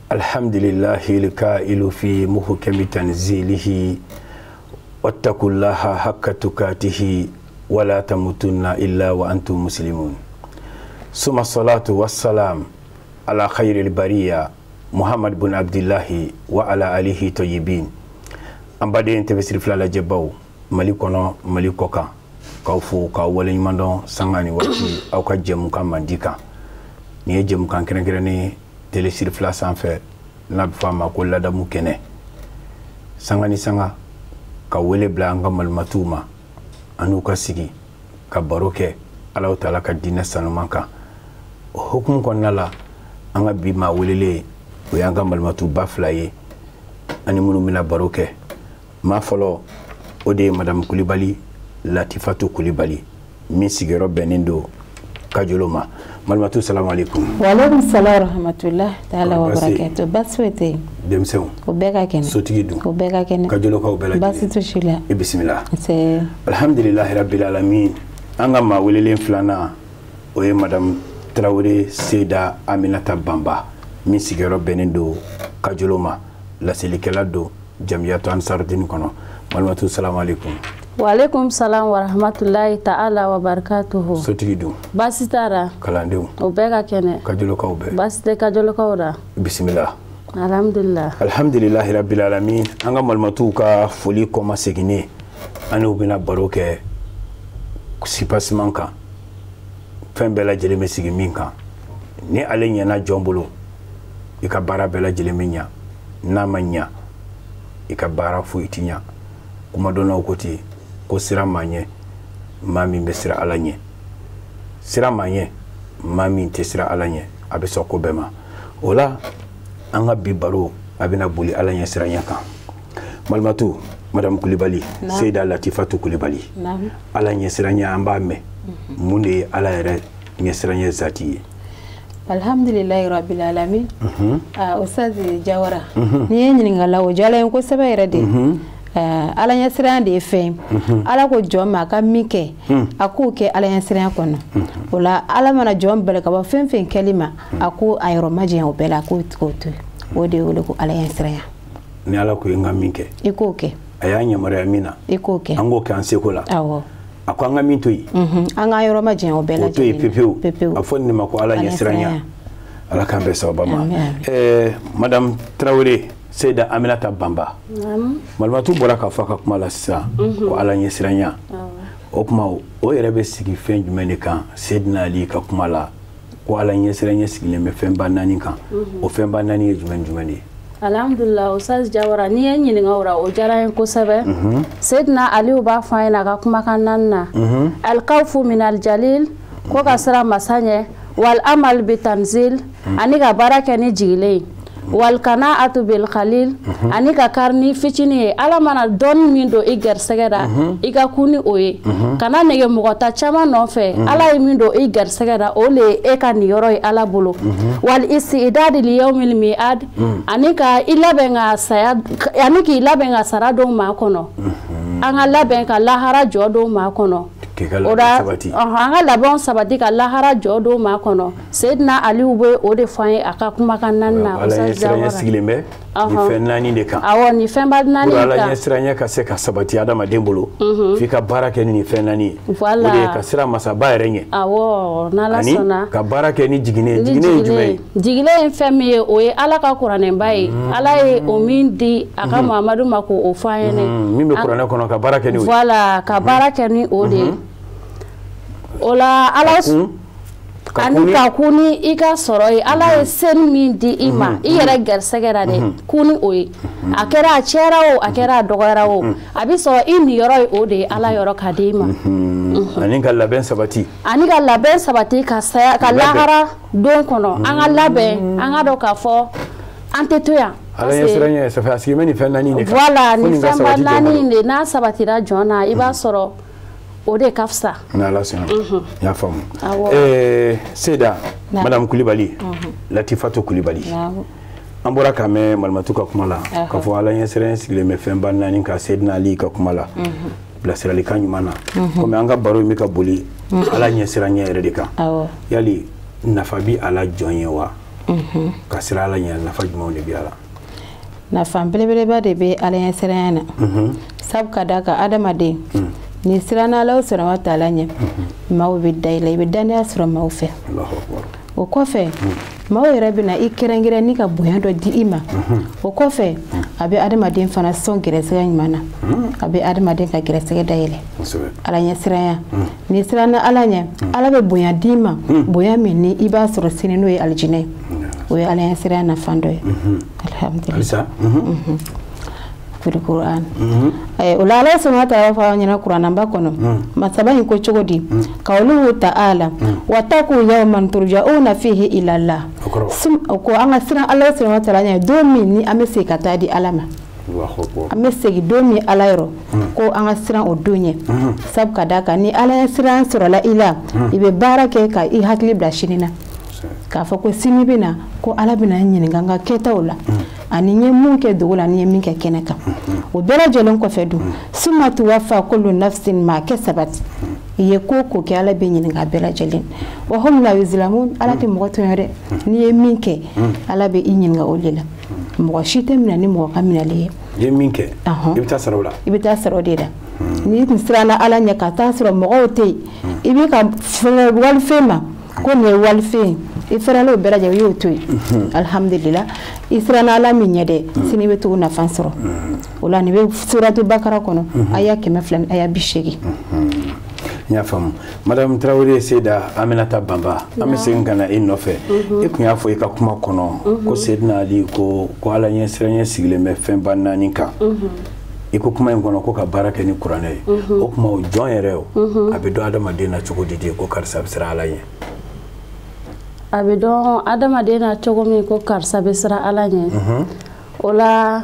Alhamdulillahi al-qailu fi muhkami tanzilihi wattaqullaha haqqa tuqatihi wa la tamutunna illa wa antum muslimun. Summa salatu wassalam ala khairil bariya Muhammad bin Abdillahi wa ala alihi tayyibin. Ambade intervestir flala jebaw Mali kono Mali koka kawfu ka wala nyimandon sangani wati aw ka jemu kan mandika ni jemu kan kene tele sir fla sanfɛ n'a bɛ f'a ma ko ladamu kɛnɛ sanga ni sanga ka wele bila an ka malimatuw ma an'u ka sigi ka baro kɛ Alahu Taala ka diinɛ sanuman kan o hukumu kɔnɔna la an ka bi maa welelen o y'an ka malimatuba fila ye ani minnu bɛna baro kɛ maa fɔlɔ o de ye Madame Kulibali Latifatu Kulibali min sigiyɔrɔ bɛnnen don Kajolo ma. Malimatu, salamu alaikum. Wa alaikum salam rahmatullah ta'ala wa barakatuh. Baswete. Demsew. Ko bega kene. Sotigi dun. Ko bega kene. Kajolo ka bela. Basitu shila. E bismillah. C'est alhamdulillah rabbil alamin. Anga ma welelen flana o ye Madame Traoré Seda Aminata Bamba min sigiyɔrɔ bɛnnen don Kajolo ma laselikɛla don Jamiyatu Ansarudine kɔnɔ. Malimatu, salamu alaikum. Wa alaikum salam wa rahmatullahi ta'ala wa barakatuhu. Sotigi dun. Basitara. Kalandenw. O bɛɛ ka kɛnɛ. Kajolokaw bɛɛ. Basi tɛ Kajolokaw la. Bismillah. Alhamdulillah. Alhamdulillahi rabbil alamin. An ka malimatuw ka foli kɔma seginnen an n'u bɛna baro kɛ sipasiman kan fɛn bɛɛ lajɛlen bɛ sigi min kan ni ale ɲɛna jɔn bolo i ka baara bɛɛ lajɛlen bɛ ɲa n'a ma ɲa i ka baara foyi ti ɲa kuma dɔnnaw ko ten ko sira ma ɲɛ maa min bɛ sira Ala ɲɛ sira ma ɲɛ maa min tɛ sira Ala ɲɛ a bɛ sɔn ko bɛɛ ma o la an ka bi baro a bɛna boli Ala ɲɛ siranya kan Malimatu Madame Kulibali Seyda Latifatu Kulibali Ala ɲɛ siranya an b'a mɛn mun de ye Ala yɛrɛ ɲɛ siranya zati ye alhamdulillahi rabbil alamin. Ustazi Jawara ni ye ɲininkala o jala n kosɛbɛ yɛrɛ de Ala ɲɛ siranya de ye fɛn Ala ko jɔn ma a ka min kɛ a k'o kɛ Ala ɲɛ siranya kɔnɔ o la Ala mana jɔn bɛlɛ ka bɔ fɛn fɛn kɛli ma a ko a yɔrɔ ma jɛn o bɛɛ la k'o to o de ye wele ko Ala ɲɛ siranya ni Ala ko n ka min kɛ i k'o kɛ a y'a yamaruya min na i k'o kɛ an k'o kɛ an seko la awɔ a ko an ka min to yen an ka yɔrɔ ma jɛn o bɛɛ la o to yen pepewu a fɔ nin de ma ko Ala ɲɛ siranya Ala k'an bɛɛ sababa ma Madame Traoré Seyda Aminata Bamba Malimatu bɔra k'a fɔ a ka kuma la sisan ko Ala ɲɛ siranya o kuma o yɛrɛ bɛ sigi fɛn jumɛn de kan Seydina Ali ka kuma la ko Ala ɲɛ siranya sigilen bɛ fɛnba 4 kan o fɛnba 4 ye jumɛn de ye Alhamdulillah Ustaz Jawara ni ye ɲininka o la o diyara n ye kosɛbɛ Seydina Ali b'a fɔ an ɲɛna a ka kumakan 4 na al-khawfu min al-jalil ko ka siran masa ɲɛ wal amal bi tanzil ani ka baara kɛ ni jigilen wal qana'atu bil khalil ani ka karni fitini ye Ala mana dɔnni min don i gɛrisɛgɛ la i ka kun ni o ye kana nege mɔgɔ ta caman nɔfɛ Ala ye min don i gɛrisɛgɛ la o le ye e ka nin yɔrɔ ye Ala bolo wal istidad li yawmil mi'ad ani ka i labɛn ka saya ani k'i labɛn ka sara dɔw ma kɔnɔ an ka labɛn ka lahara jɔ dɔw ma kɔnɔ o la an ka labɛnw sabati ka lahara jɔ dɔw ma kɔnɔ Seydina Ali bɛ o de fɔ an ye a ka kumakan 4 na siranya sigilen bɛ ni fɛn 4 de kan awɔ ni fɛnba 4 de kan Ala ɲɛ siranya ka se ka sabati adamaden bolo f'i ka baara kɛ ni fɛn 4 ye o de ye ka sira masaba yɛrɛ ɲɛ awɔ n'Ala sɔnna ka baara kɛ ni jiginen ye jumɛn ye jiginen ye fɛn min ye o ye Ala ka kuranɛba ye Ala ye o min di a ka Muhamadu ma ko o fɔ an ɲɛna min bɛ kuranɛ kɔnɔ ka baara kɛ ni o ye voilà ka baara kɛ ni o de ye o la Ala ani ka kuni i ka sɔrɔ ye Ala ye seni min di i ma i yɛrɛ gɛrisɛgɛ la dɛ kuni o ye a kɛra a cɛra o a kɛra a dɔgɔyara o a bɛ sɔrɔ i niyɔrɔ ye o de ye Ala yɔrɔ ka di i ma ani ka labɛn sabati ka saya ka lahara don kɔnɔ an ka labɛn an ka dɔn k'a fɔ an tɛ to yan Ala ɲɛ siranya ye safi a sigi bɛ ni fɛn 4 de kan voilà ni fɛnba 4 de n'a sabatira jɔn na i b'a sɔrɔ o de ka fisa n'Ala sɔnna n y'a faamu Seyda Madame Kulibali Latifatu Kulibali an bɔra ka mɛn Malimatu ka kuma la ka fɔ Ala ɲɛsiranɲɛ sigilen bɛ fɛnba naani ka Seydina Ali ka kuma la bilasiralikan ɲuman na komi an ka baro in bɛ ka boli Ala ɲɛsiranɲɛ yɛrɛ de kan yali nafa bi Ala jɔn ye wa ka sira Ala ɲɛ nafa jumɛnw de bi a la nafa belebeleba de bɛ Ala ɲɛsiranɲɛ na sabu ka d'a kan adamaden ni siranna Ala subhanahu wa taala ɲɛ maaw bɛ da i la i bɛ danaya sɔrɔ maaw fɛ o kɔfɛ maaw yɛrɛ bɛna i kɛrɛnkɛrɛnni ka bonya dɔ di i ma o kɔfɛ a bɛ adamaden fana sɔn gɛrɛsɛgɛ ɲuman na a bɛ adamaden ka gɛrɛsɛgɛ dayɛlɛ Ala ɲɛsiranya ni siranna Ala ɲɛ Ala bɛ bonya d'i ma bonya min ni i b'a sɔrɔ sini n'o ye alijinɛ ye o ye Ala ɲɛsiranya nafa dɔ ye alhamdulillah في القرآن ولا لا سمعت عرفنا القرآن بكونم ما سبين كوتشودي قوله تعالى واتقوا يوما ترجعون فيه إلى الله سم أكو أنا سنا الله سبحانه وتعالى دومي ني أمسي كتادي ألما أمسي دومي ألايرو كو أنا سنا الدنيا سب كذاك ني ألا سنا سر لا إله يبي بارك كا يهكلي بلاشيننا كافوكو سيمي بنا كو ألا بنا ينينغا كتاولا ani nye mun kɛ dogo la ni min kɛ kɛnɛ kan o bɛɛ lajɛlen kɔfɛ dun summa tuwaffa kullu nafsin ma kasabat ye ko ko kɛ Ala bɛ ɲininka bɛɛ lajɛlen wa hum la yuzlamun Ala tɛ mɔgɔ tɔɲɔ dɛ ni ye min kɛ Ala bɛ i ɲininka o de la mɔgɔ si tɛ minɛ ni mɔgɔ ka minɛli ye ye min kɛ i bɛ taa sara o la i bɛ taa sara o de la ni siranna Ala ɲɛ ka taa sɔrɔ mɔgɔw tɛ yen i bɛ ka walifɛn ma ko nin ye walifɛn i fɛrɛla o bɛɛ lajɛlen i y'o to yen alhamdulillah i siranna Ala min ɲɛ dɛ sini i bɛ t'o nafa sɔrɔ o la nin bɛ suratu bakara kɔnɔ aya 200 aya 80 n y'a faamu Madame Traoré Seyda Aminata Bamba an bɛ segin ka na i nɔfɛ i tun y'a fɔ i ka kuma kɔnɔ ko Seydina Ali ko Ala ɲɛsiranɲɛ sigilen bɛ fɛnba 4 kan i ko kuma in kɔnɔ ko ka baara kɛ ni kuranɛ ye o kuma o jɔn yɛrɛ o a bɛ dɔn adamaden na cogo di ko karisa bɛ siran Ala ɲɛ a bɛ dɔn adamaden na cogo min ko karisa bɛ siran Ala ɲɛ o la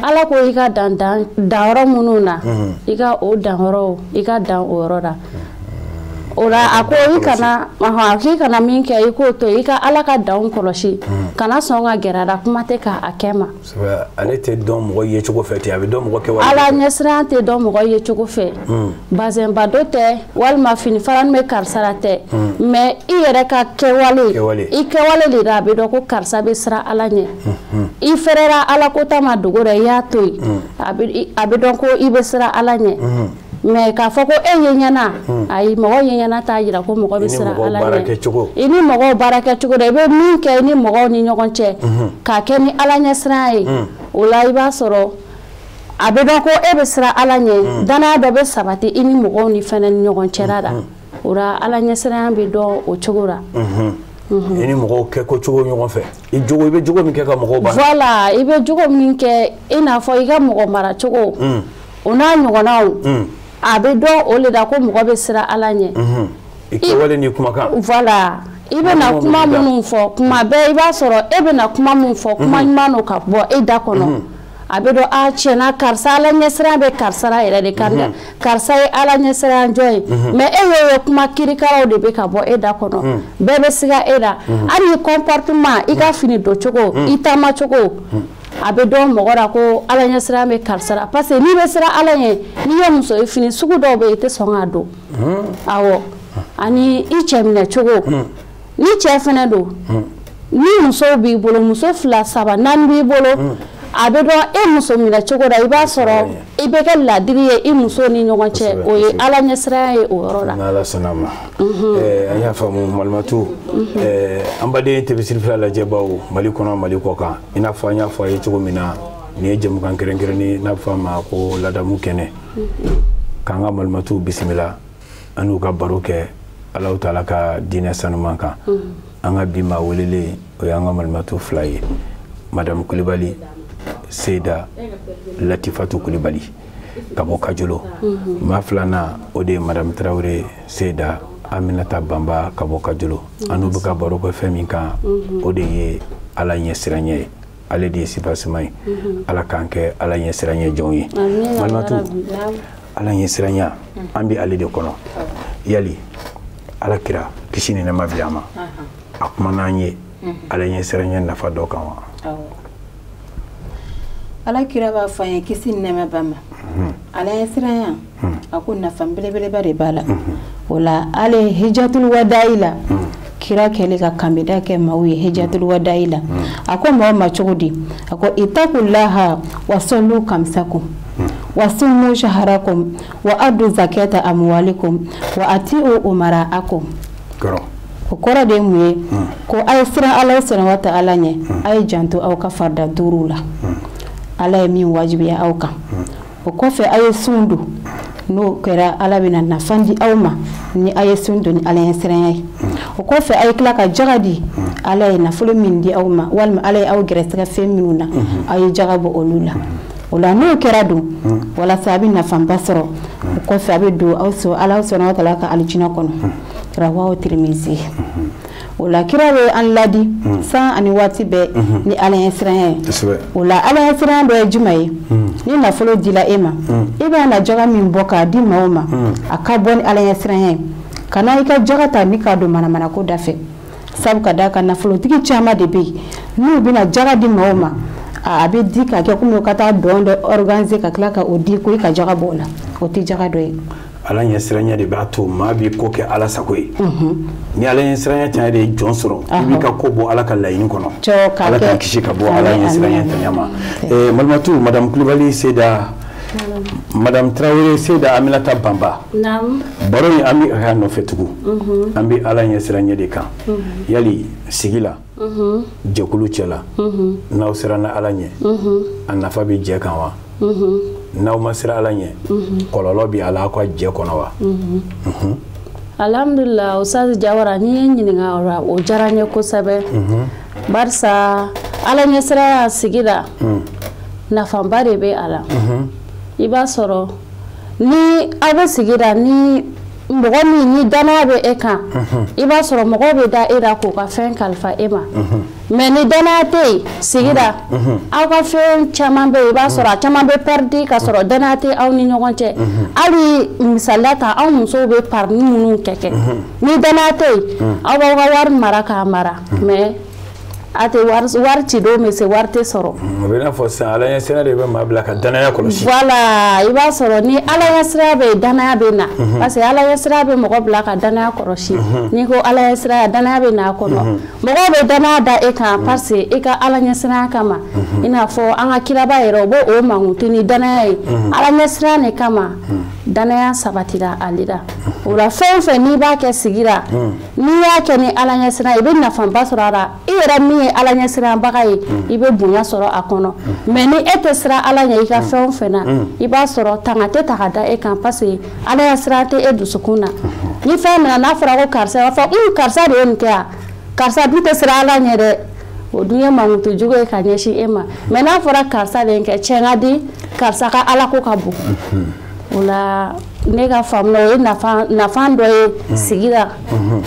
Ala ko i ka dan yɔrɔ minnu na i ka o dan yɔrɔ i ka dan o yɔrɔ la o la a ko i kana min kɛ i k'o to i ka Ala ka danw kɔlɔsi kana sɔn ka gɛrɛ a la kuma tɛ k'a kɛ ma ale tɛ dɔn mɔgɔ ye cogo fɛ ten a bɛ dɔn mɔgɔ kɛwale Ala ɲɛsiranɲɛ tɛ dɔn mɔgɔ ye cogo fɛ bazɛnba dɔ tɛ walima fini farani bɛ karisa la tɛ mais i yɛrɛ ka kɛwale i kɛwale de la a bɛ dɔn ko karisa bɛ siran Ala ɲɛ i fɛrɛla Ala ko ta ma dogo la i y'a to yen a bɛ dɔn ko i bɛ siran Ala ɲɛ mais k'a fɔ ko e ye ɲɛna ayi mɔgɔ ye ɲɛna t'a jira ko mɔgɔ bɛ siran Ala ɲɛ i ni mɔgɔw baara kɛ cogo dɔ i bɛ min kɛ i ni mɔgɔw ni ɲɔgɔn cɛ k'a kɛ ni Ala ɲɛsiranɲɛ ye o la i b'a sɔrɔ a bɛ dɔn ko e bɛ siran Ala ɲɛ danaya dɔ bɛ sabati i ni mɔgɔw ni fɛnɛ ni ɲɔgɔn cɛla la o la Ala ɲɛsiranɲɛ bɛ dɔn o cogo la i ni mɔgɔw kɛ ko cogo ɲɔgɔn fɛ i bɛ jogo min kɛ ka mɔgɔw bana voilà i bɛ jogo min kɛ i n'a fɔ i ka mɔgɔ mara cogo o n'a ɲɔgɔnnaw a bɛ dɔn o de la ko mɔgɔ bɛ siran Ala ɲɛ i kɛwale ni kumakan voilà i bɛna kuma minnu fɔ kuma bɛɛ i b'a sɔrɔ e bɛna kuma min fɔ kuma ɲuman n'o ka bɔ e da kɔnɔ a bɛ dɔn a tiɲɛna karisa Ala ɲɛsiranɲɛ bɛ karisa la yɛrɛ de karisa ye Ala ɲɛsiranɲɛ jɔn ye mais e ye kuma kirikaraw de bɛ ka bɔ e da kɔnɔ bɛɛ bɛ siga e la hali comportement i ka fini don cogo i taama cogo a bɛ dɔn mɔgɔ la ko Ala ɲɛsiranɲɛ bɛ karisa la parce que n'i bɛ siran Ala ɲɛ n'i ye muso ye fini sugu dɔw bɛ yen i tɛ sɔn k'a don awɔ ani i cɛ minɛ cogo ni cɛ fɛnɛ don ni musow b'i bolo muso 2 3 4 b'i bolo a bɛ dɔn e muso minɛ cogo la i b'a sɔrɔ i bɛ kɛ ladiri ye i muso ni ɲɔgɔn cɛ o ye Ala ɲɛsiranɲɛ ye o yɔrɔ la n'Ala sɔnna ma an y'a faamu Malimatu an baden tɛbisiri fila lajɛbaw Mali kɔnɔ Mali kɔ kan i n'a fɔ an y'a fɔ a ye cogo min na nin ye jɛmukan kɛrɛnkɛrɛnnen n'a bɛ fɔ a ma ko ladamu kɛnɛ k'an ka Malimatu bisimila an n'u ka baro kɛ Alahu Taala ka diinɛ sanuman kan an ka bi maa welelen o y'an ka Malimatu 2 ye Madame Kulibali Seyda Latifatu Kulibali ka bɔ Kajolo maa 2nan o de ye Madame Traoré Seyda Aminata Bamba ka bɔ Kajolo an n'u bɛ ka baro kɛ fɛn min kan o de ye Ala ɲɛsiranɲɛ ye ale de ye sipasiman ye Ala k'an kɛ Ala ɲɛsiranɲɛ jɔnw ye Malimatu Ala ɲɛsiranɲɛ an bɛ ale de kɔnɔ yali Ala kira kisi ni nɛɛma bɛ a ma a kuma n'an ye ala ɲɛ siran ɲɛ nafa dɔ kan wa ala kira b'a fɔ an ye kisi ni nɛɛma ba ma ala ɲɛ siran a ko nafa belebeleba de b'a la o la ale hijatul wada'i la kira kɛlen ka kanbida kɛ maaw ye hijatul wada'i la a ko maaw ma cogo di a ko itaqullaha wa sallu kamsakum wa sumu shaharakum wa addu zakata amwalikum wa ati'u umara'akum o kɔrɔ de mun ye ko a ye siran ala subhanahu wa ta'ala ɲɛ a ye janto aw ka farda duuru la ala ye min wajibiya aw kan o kɔfɛ a ye sun don n'o kɛra ala bɛna nafa di aw ma ni a ye sun don ni ala ye siranya ye o kɔfɛ a ye tila ka jaga di ala ye nafolo min di aw ma walima ala ye aw gɛrɛsɛgɛ fɛn minnu na a ye jaga bɔ olu la o la n'o kɛra don walasa a bɛ nafaba sɔrɔ o kɔfɛ a bɛ don ala subhanahu wa ta'ala ka alijinɛ kɔnɔ rawahu Tirmizi o la kira bɛ an ladi san ani waati bɛɛ ni ala ɲɛ siranya ye o la ala ɲɛ siranya dɔ ye jumɛn ye ni nafolo dila e ma e b'a na jaga min bɔ k'a di maaw ma a ka bɔ ni ala ɲɛ siranya ye kana i ka jaga ta ni k'a don manamana ko da fɛ sabu ka da ka nafolotigi caman de bɛ yen n'u bɛna jaga di maaw ma a bɛ di ka kɛ komi ka taa dɔn dɔ organiser ka tila ka o di ko i ka jaga bɔ o la o tɛ jaga dɔ ye ala ɲɛ siranya de b'a to maa b'i ko kɛ ala sago ye ni ala ɲɛ siranya tanya de ye jɔn sɔrɔ i b'i ka ko bɔ ala ka laɲini kɔnɔ ala k'a kisi ka bɔ ala ɲɛ siranya tanya ma malimatu madame Kulibali Seyda madame Traoré Seyda Aminata Bamba baro in an bɛ ka nɔfɛ tugun an bɛ ala ɲɛ siranya de kan yali sigi la jɛkulu cɛla n'aw siranna ala ɲɛ a nafa bɛ jɛ kan wa n'aw ma siran ala ɲɛ kɔlɔlɔ bɛ ala ka jɛ kɔnɔ wa alhamdulillah Ustaz Jawara ni ye ɲininka o diyara n ye kosɛbɛ barisa ala ɲɛ siranya sigida nafaba de bɛ a la i b'a sɔrɔ ni aw bɛ sigida ni mɔgɔ min ni danaya bɛ e kan i b'a sɔrɔ mɔgɔ bɛ da e la k'u ka fɛn kalifa e ma mais ni danaya tɛ yen sigida aw ka fɛn caman bɛ yen i b'a sɔrɔ a caman bɛ perdre ka sɔrɔ danaya tɛ aw ni ɲɔgɔn cɛ hali misaliya ta aw musow bɛ pari minnu kɛ ni danaya tɛ yen aw b'aw ka wari mara k'a mara mais a tɛ wari ci don mais wari tɛ sɔrɔ o bɛ n'a fɔ sisan ala ɲɛ sira de bɛ maa bila ka danaya kɔlɔsi voilà i b'a sɔrɔ ni ala ɲɛ sira bɛ yen danaya bɛ na parce que ala ɲɛ sira bɛ mɔgɔ bila ka danaya kɔlɔsi ni ko ala ɲɛ sira danaya bɛ na a kɔnɔ mɔgɔw bɛ danaya da e kan parce que e ka ala ɲɛ sira kama i n'a fɔ an ka kiraba yɛrɛ o b'o o mankutu ni danaya ye ala ɲɛ sira de kama danaya sabatira ale la o la fɛn o fɛn n'i b'a kɛ sigira n'i y'a kɛ ni ala ɲɛ sira i bɛ nafaba sɔrɔ a la i yɛrɛ min ye ala ɲɛ siranbaga ye i bɛ bonya sɔrɔ a kɔnɔ mais ni e tɛ siran ala ɲɛ i ka fɛn o fɛn na i b'a sɔrɔ tanga tɛ ta ka da e kan parce que ala ɲɛ siran tɛ e dusukun na ni fɛn min n'a fɔra ko karisa b'a fɔ karisa de ye nin kɛ yan karisa dun tɛ siran ala ɲɛ dɛ o dun ye mankutu jugu ye ka ɲɛsin e ma mais n'a fɔra karisa de ye nin kɛ tiɲɛ ka di karisa ka ala ko ka bon o la ne ka faamu o ye nafa dɔ ye sigida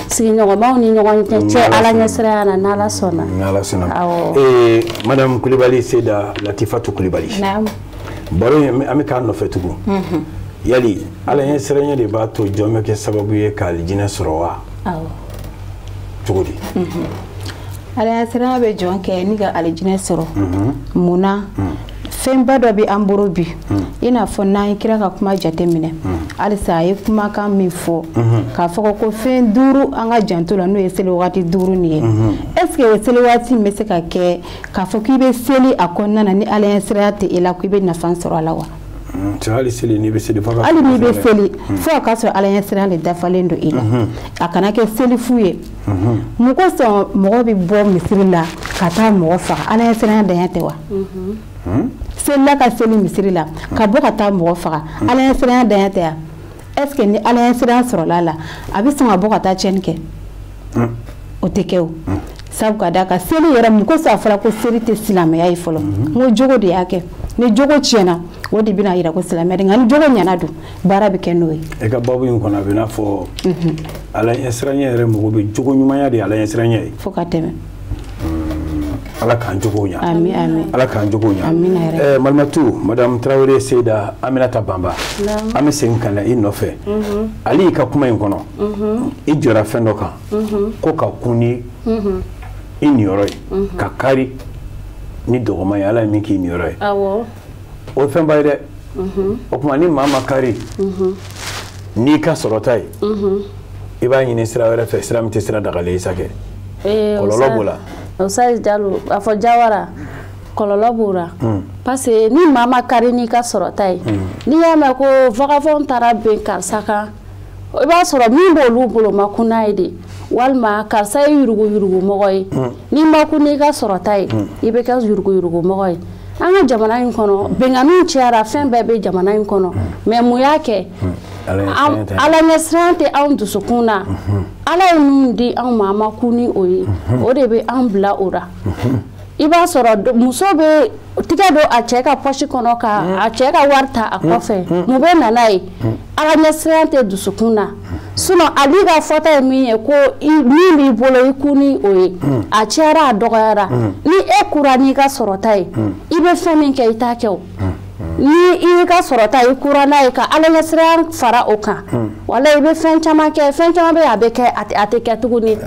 sigiɲɔgɔnmaw ni ɲɔgɔn cɛ ala ɲɛ siranya na n'ala sɔnna n'ala sɔnna madame Kulibali Seyda Latifatu Kulibali baro in an bɛ k'a nɔfɛ tugun yali ala ɲɛ siranya de b'a to jɔn bɛ kɛ sababu ye ka alijinɛ sɔrɔ wa cogo di ala ɲɛ siranya bɛ jɔn kɛ ni ka alijinɛ sɔrɔ munna fɛnba dɔ bɛ an bolo bi i n'a fɔ n'an ye kira ka kuma jateminɛ halisa a ye kumakan min fɔ k'a fɔ ko fɛn duuru an ka janto la n'o ye seli waati duuru nin ye est ce que o seli waati min bɛ se ka kɛ k'a fɔ k'i bɛ seli a kɔnɔna na ni ala ɲɛ siranya tɛ e la k'i bɛ nafa sɔrɔ a la wa hali seli n'i bɛ seli hali n'i bɛ seli fo a ka sɔrɔ ala ɲɛ siranya de dafalen don i la a kana kɛ seli fu ye mɔgɔ sɔn mɔgɔ bɛ bɔ misiri la ka taa mɔgɔ faga ala ɲɛ siranya dan tɛ wa selila ka seli misiri la ka bɔ ka taa mɔgɔ faga ala ɲɛ siranya dan tɛ ya est ce que ni ala ɲɛ siranya sɔrɔla la a bɛ sɔn ka bɔ ka taa tiɲɛni kɛ o tɛ kɛ o sabu ka da ka seli yɛrɛ mun ko a fɔra ko seli tɛ silamɛya ye fɔlɔ n ko jogo de y'a kɛ ni jogo tiɲɛna o de bɛna yira ko silamɛya de nka ni jogo ɲɛna dun baara bɛ kɛ n'o ye e ka babu in kɔnɔ a bɛ n'a fɔ ala ɲɛ siranya yɛrɛ mɔgɔ bɛ jogo ɲumanya de ala ɲɛ siranya ye fo ka tɛmɛ ala k'an jogo ɲa amin ala k'an jogo ɲa amin yɛrɛ Malimatu Madame Traoré Seyda Aminata Bamba an bɛ segin ka na i nɔfɛ ali ka kuma in kɔnɔ i jɔra fɛn dɔ kan ko ka kun ni i niyɔrɔ ye ka kari ni dɔgɔma ye ala ye min k'i niyɔrɔ ye o fɛn ba ye dɛ o kuma ni maa ma kari n'i ka sɔrɔta ye i b'a ɲini sira wɛrɛ fɛ sira min tɛ sira dagalen isa kɛ kɔlɔlɔ b'o la Ousseyn Diallo a fɔ Jawara kɔlɔlɔ b'o la parce que ni maa ma kari n'i ka sɔrɔta ye n'i y'a mɛn ko vagabond taara ben karisa kan i b'a sɔrɔ min b'olu bolo ma kun n'a ye de walima karisa ye yurugu mɔgɔ ye n'i ma kun n'i ka sɔrɔta ye i bɛ kɛ yurugu mɔgɔ ye an ka jamana in kɔnɔ bɛnganiw cayara fɛn bɛɛ bɛ jamana in kɔnɔ mais mun y'a kɛ ala ɲɛsiran tɛ anw dusukun na ala ye min di anw ma an ma kun ni o ye o de bɛ an bila o la i b'a sɔrɔ muso bɛ tigɛ don a cɛ ka poche kɔnɔ ka a cɛ ka wari ta a kɔfɛ mun bɛ na n'a ye ala ɲɛsiran tɛ dusukun na sinon ali ka fɔta ye min ye ko min b'i bolo i kun ni o ye a cayara a dɔgɔyara ni e kura n'i ka sɔrɔta ye i bɛ fɛn min kɛ i t'a kɛ o ni i ka sɔrɔta i kura n'a ye ka ala ɲɛsiran fara o kan wala i bɛ fɛn caman kɛ fɛn caman bɛ a bɛ kɛ a tɛ kɛ tuguni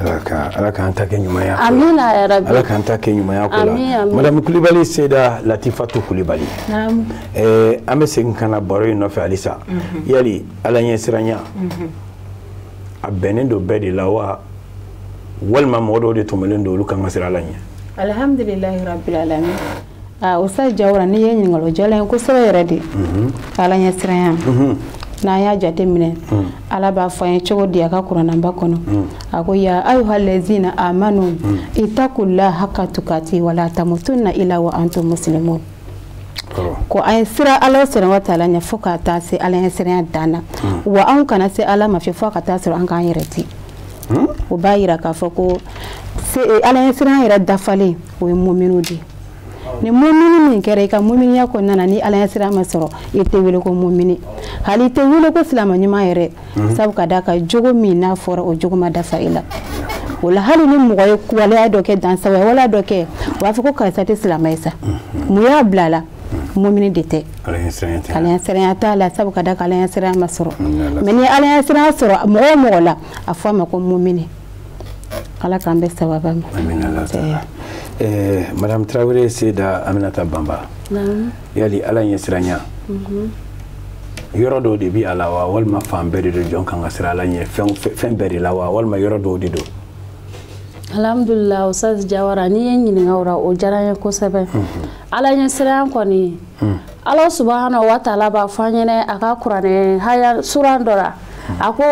ala k'an ta kɛ ɲumanya amina yarabi ala k'an ta kɛ ɲumanya ko la Madame Kulibali Seyda Latifatu Kulibali naam an bɛ segin ka na baro in nɔfɛ halisa yali ala ɲɛsiranya a bɛnnen don bɛɛ de la wa walima mɔgɔ dɔw de tɛmɛlen don olu kan ka sira ala ɲɛ alhamdulilahi rabbil alamin Ousseyn Jawara ni ye ɲininkali jala kosɛbɛ yɛrɛ de ala ɲɛsiranya n'a y'a jate minɛ ala b'a fɔ an ye cogo di a ka kuranaba kɔnɔ a ko ya ayyuhal ladzina amanu ittaqullaha haqqa tuqati wala tamutunna illa wa antum muslimun ko an ye sira ala subhanahu wa ta'ala ɲɛ fo ka taa se ala ɲɛsiranya dan na wa an kana se ala ma fo ka taa sɔrɔ an k'an yɛrɛ ti o b'a yira k'a fɔ ko ala ɲɛsiranya yɛrɛ dafalen o ye mu'minu de ni mu'mini min kɛra i ka mu'miniya kɔnɔna na ni ala ɲɛsiranya ma sɔrɔ i tɛ wele ko mu'mini hali i tɛ wele ko silama ɲuman yɛrɛ sabu ka da ka jogo min n'a fɔra o jogo ma dafa i la o la hali ni mɔgɔ ye waleya dɔ kɛ dansaba wala dɔ kɛ u b'a fɔ ko karisa tɛ silama ye sa mun y'a bila a la mu'mini de tɛ ala ɲɛsiranya t'a la sabu ka da ka ala ɲɛsiranya ma sɔrɔ mais ni ala ɲɛsiranya sɔrɔ mɔgɔ o mɔgɔ la a fɔ a ma ko mu'mini ala k'an bɛ sababa ma Madame Traoré Seyda Aminata Bamba yali ala ɲɛsiranya yɔrɔ dɔw de bi a la wa walima fan bɛɛ de don jɔn kan ka sira ala ɲɛ fɛn bɛɛ de la wa walima yɔrɔ dɔw de don alhamdulillah Ousseyn Jawara ni ye ɲininka o la o diyara n ye kosɛbɛ ala ɲɛsiranya kɔni ala subahanahu wa taala b'a fɔ an ɲɛna a ka kuranɛ haya sura dɔ la a ko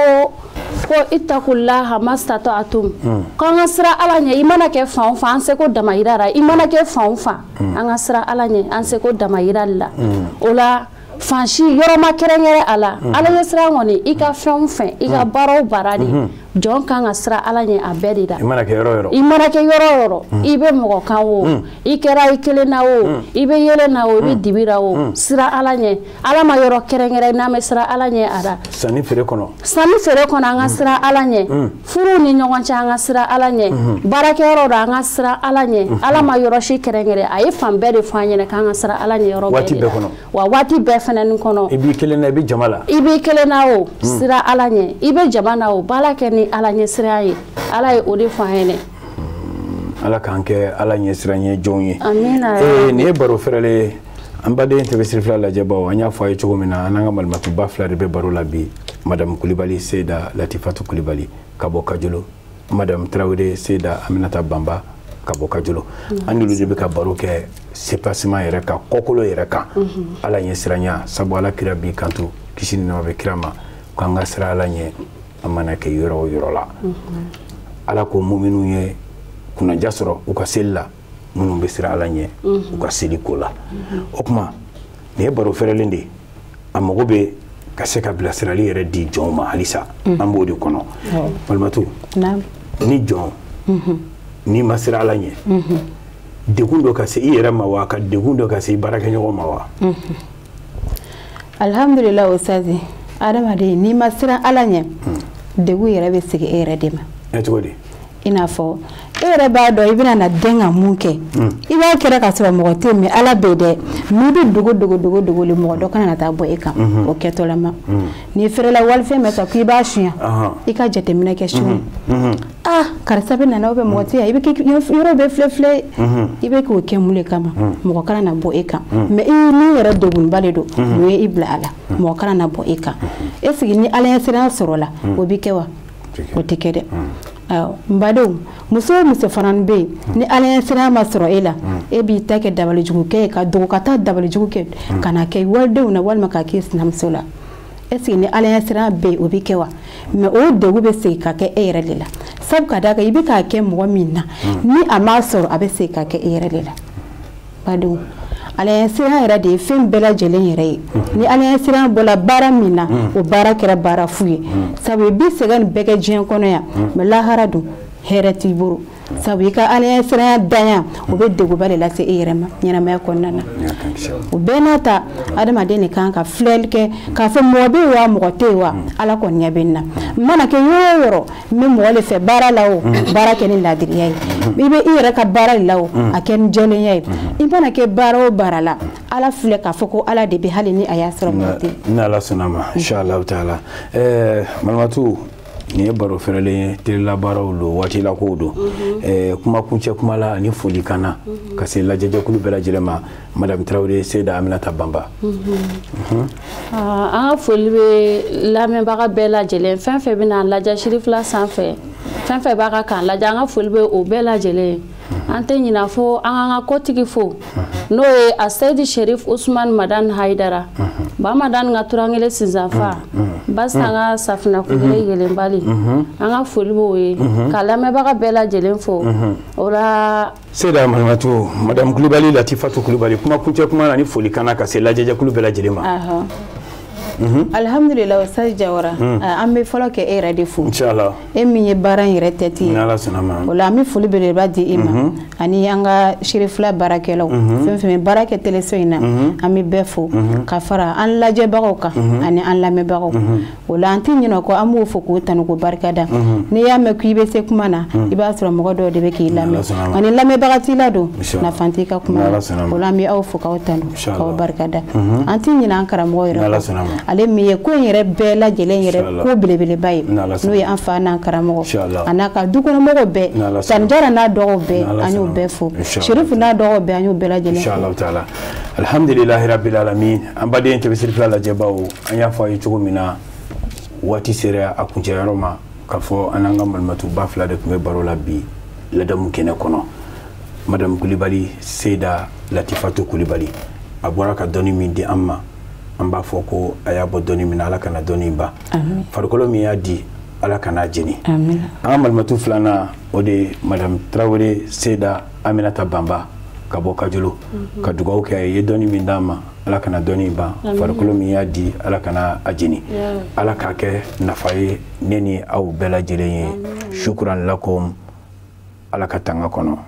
ittaqullaha mastata'tum kan ka sira ala ɲɛ i mana kɛ fan o fan an seko damayira la i mana kɛ fan o fan an ka sira ala ɲɛ an seko damayira la o la fansi yɔrɔ ma kɛrɛnkɛrɛn a la ala ɲɛsiranya kɔni i ka fɛn o fɛn i ka baara o baara de jɔn kan ka sira ala ɲɛ a bɛɛ de la i mana kɛ yɔrɔ yɔrɔ i bɛ mɔgɔ kan o i kɛra i kelen na o i bɛ yɛlɛ na o i bɛ dibira o sira ala ɲɛ ala ma yɔrɔ kɛrɛnkɛrɛn n'an bɛ sira ala ɲɛ a la sanni feere kɔnɔ an ka sira ala ɲɛ furu ni ɲɔgɔn cɛ an ka sira ala ɲɛ baarakɛyɔrɔ la an ka sira ala ɲɛ ala ma yɔrɔ si kɛrɛnkɛrɛn a ye fan bɛɛ de fɔ an ɲɛna k'an ka sira ala ɲɛ yɔrɔ bɛɛ de la wa waati bɛɛ fana ni kɔnɔ i b'i kelen na i bɛ jama la i b'i kelen na o sira ala ɲɛ i bɛ jama na o baara kɛ ni ala ɲɛsiranya ye ala ye o de fɔ an ɲɛna ala k'an kɛ ala ɲɛsiranya jɔnw ye amina nin ye baro fɛrɛlen ye an baden tɛ bɛ siri fila lajɛ baw an y'a fɔ a ye cogo min na an n'an ka malimatuba fila de bɛ baro la bi Madame Kulibali Seyda Latifatu Kulibali ka bɔ Kajolo Madame Traoré Seyda Aminata Bamba ka bɔ Kajolo an n'olu de bɛ ka baro kɛ sépassement yɛrɛ kan kɔkolo yɛrɛ kan ala ɲɛsiranya sabu ala kira b'i kanto kisi ni nɛɛma bɛ kira ma k'an ka sira ala ɲɛ a mana kɛ yɔrɔ o yɔrɔ la ala ko mu'minu ye kunnaja sɔrɔ u ka seli la minnu bɛ sira ala ɲɛ u ka seli ko la o kuma nin ye baro fɛrɛlen de a mago bɛ ka se ka bilasirali yɛrɛ di jɔnw ma halisa an b'o de kɔnɔ Malimatu ni jɔn n'i ma sira ala ɲɛ degun dɔ ka se i yɛrɛ ma wa ka degun dɔ ka se i baarakɛɲɔgɔn ma wa alhamdulillah Ousseyn adamaden n'i ma siran ala ɲɛ degun yɛrɛ bɛ sigi e yɛrɛ de ma cogo di ina fo ere ba do ibina na denga munke iba kira ka saba mo te mi ala bede mi bi dugo le mo do kana ta bo e kan o keto la ma ni fere la wal fe meta ku iba shia ika jete mina ke shun kar sabe na obe mo te ibe ki yoro be fle ibe ko ke mule kama mo kana na bo e kan me ni yere dogun bale do no e ibla ala mo kana na bo e kan esigi ni ala yasira sorola obi kewa o tikede mbado muso fanan be ni ala sira ma soro ela e bi ta ke dabali jugu ke ka dogo ka ta dabali jugu ke kana ke walde una wal maka ke sinam sola esi ni ala sira be obi kewa me o dogo be se ka ke ere lela sab ka daga ibi ka ke mo minna ni ama soro abe se ka ke ere lela bado ala sira era de fem bela jelen yere ni ala sira bola bara mina o bara kera bara fuye sabe bi segan bege jien kono ya me la haradu herati buru sabe ka ala sira danya o be degu bale la se erema nyana me ko nana o benata adama de ne kan ka flelke ka fe mobe wa mogote wa ala ko nyabenna mana ke yoro me mo le fe bara lawo bara ke ni ladiriye bibe ira ka bara lawo aken jelen yai impana ke bara o bara la ala fle ka foko ala de be halini ayasra mote na la sunama inshallah taala malmatu ni baro ferele tela baro lo wati la kodo kuma kunche kuma la ni foli kana kasi la jeje kulu bela jelema madame Traoré Seyda Aminata Bamba foli be la me baga bela jelen fen fe bina la ja shirif la sanfé fen fe baga kan la ja foli be o bela jelen ante nyina fo anga kotigi fo no e a Seydi Sherif Ousmane Madan Haidara ba madan nga turangele sinzafa basta nga safna kugere yelen bali anga foli bo e kala me baga bela jelen fo ora Seyda Malmatu madame Kulibali Latifatu Kulibali kuma kunche kuma na ni foli kana ka se la jeje kulu bela jelema alhamdulillah Ustaz Jawara ambe folo ke era defu inshallah emi baran yere teti nala sunama wala mi fuli bele badi ima ani yanga shirifla barakelo fem barake telesoina ami befo kafara an laje bagoka ani an lame bago wala anti nyino ko amu foku tanu ko barkada ni ya me kuibe se kumana iba sura mogodo de be ki lame ani lame bagati lado na fantika kuma wala mi au foka otanu ko barkada anti nyina ankara moyro ale mi ye ko yere bela jelen yere ko belebele baye no ye anfa na karamo anaka dukono mogo be tanjara na dogo be anyo be fo sherifu na dogo be anyo bela jelen inshallah taala alhamdulillah rabbil alamin ambade en tebe sirfla la jebawo anya fa yi tugo mina wati sere akunje roma ka fo ananga malmatu bafla de kumbe barola bi la damu kene kono madame Kulibali Seyda Latifatu Kulibali abora ka doni min di amma amba foko aya bo doni min ala kana doni ba farkolo mi yadi ala kana jeni amin amal matu flana ode madame Traoré Seyda Aminata Bamba kabo kajulo kadugo ke ye doni min dama ala kana doni ba farkolo mi yadi ala kana ajeni ala ka ke nafaye neni au bela jere shukran lakum ala katanga kono